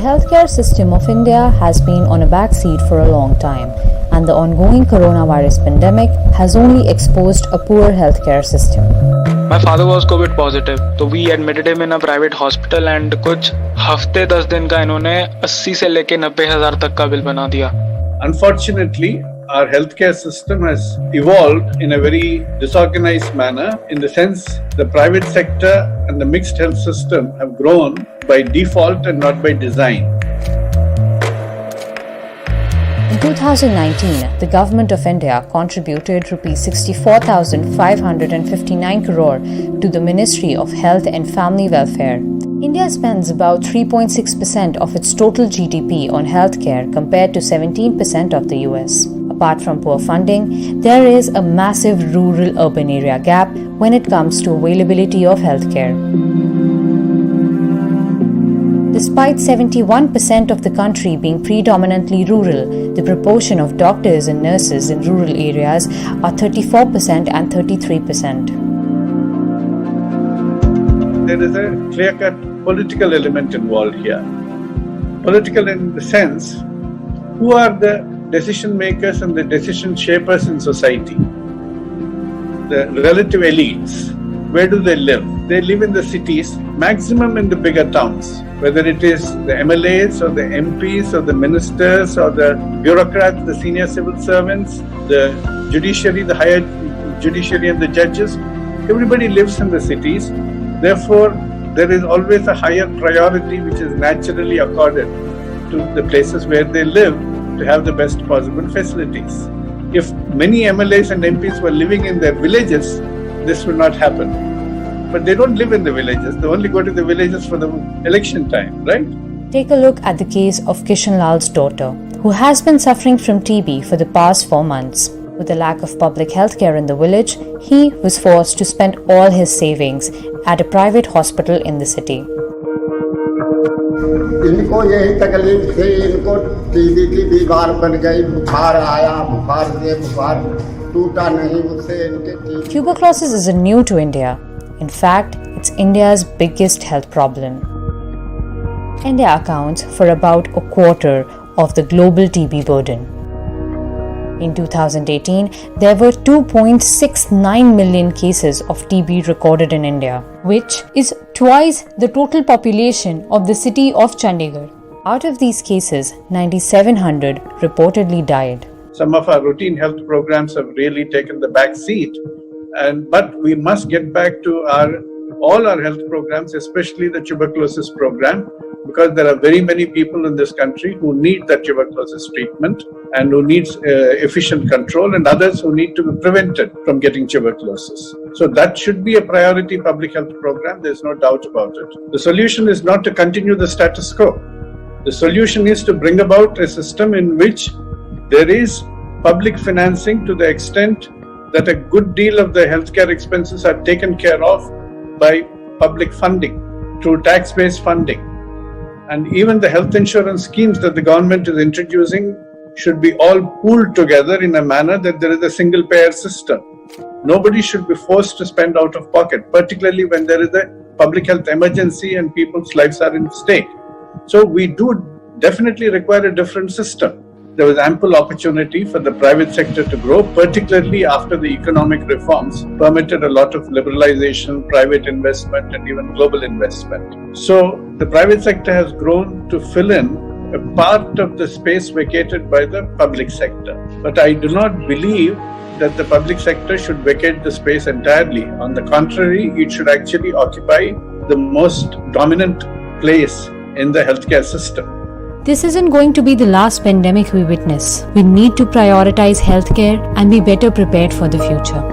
healthcare system of India has been on a back seat for a long time, and the ongoing coronavirus pandemic has only exposed a poor healthcare system. My father was COVID positive, so we admitted him in a private hospital and कुछ हफ्ते 10 दिन का इन्होंने 80 से लेके 90,000 तक का bill बना दिया. Unfortunately, our healthcare system has evolved in a very disorganized manner, in the sense the private sector and the mixed health system have grown by default and not by design. In 2019, the Government of India contributed Rs 64,559 crore to the Ministry of Health and Family Welfare. India spends about 3.6% of its total GDP on healthcare compared to 17% of the US. Apart from poor funding, there is a massive rural-urban area gap when it comes to availability of healthcare. Despite 71% of the country being predominantly rural, the proportion of doctors and nurses in rural areas are 34% and 33%. There is a clear-cut political element involved here. Political in the sense, who are the decision makers and the decision shapers in society? The relative elites. Where do they live? They live in the cities, maximum in the bigger towns. Whether it is the MLAs or the MPs or the ministers or the bureaucrats, the senior civil servants, the judiciary, the higher judiciary and the judges, everybody lives in the cities. Therefore, there is always a higher priority which is naturally accorded to the places where they live to have the best possible facilities. If many MLAs and MPs were living in their villages, this would not happen. But they don't live in the villages. They only go to the villages for the election time, right? Take a look at the case of Kishan Lal's daughter, who has been suffering from TB for the past 4 months. With the lack of public health care in the village, he was forced to spend all his savings at a private hospital in the city. इनको यही तकलीफ थी, इनको TB की बीमार बन गई, बुखार आया, बुखार टूटा नहीं उससे इनके TB. Tuberculosis isn't new to India. In fact, it's India's biggest health problem. India accounts for about a quarter of the global TB burden. In 2018, there were 2.69 million cases of TB recorded in India, which is twice the total population of the city of Chandigarh. Out of these cases, 9,700 reportedly died. Some of our routine health programs have really taken the back seat, but we must get back to all our health programs, especially the tuberculosis program, because there are very many people in this country who need that tuberculosis treatment and who needs efficient control, and others who need to be prevented from getting tuberculosis. So that should be a priority public health program. There's no doubt about it. The solution is not to continue the status quo. The solution is to bring about a system in which there is public financing to the extent that a good deal of the healthcare expenses are taken care of by public funding, through tax-based funding. And even the health insurance schemes that the government is introducing should be all pooled together in a manner that there is a single payer system. Nobody should be forced to spend out of pocket, particularly when there is a public health emergency and people's lives are in stake. So we do definitely require a different system. There was ample opportunity for the private sector to grow, particularly after the economic reforms permitted a lot of liberalization, private investment, and even global investment. So the private sector has grown to fill in a part of the space vacated by the public sector. But I do not believe that the public sector should vacate the space entirely. On the contrary, it should actually occupy the most dominant place in the healthcare system. This isn't going to be the last pandemic we witness. We need to prioritize healthcare and be better prepared for the future.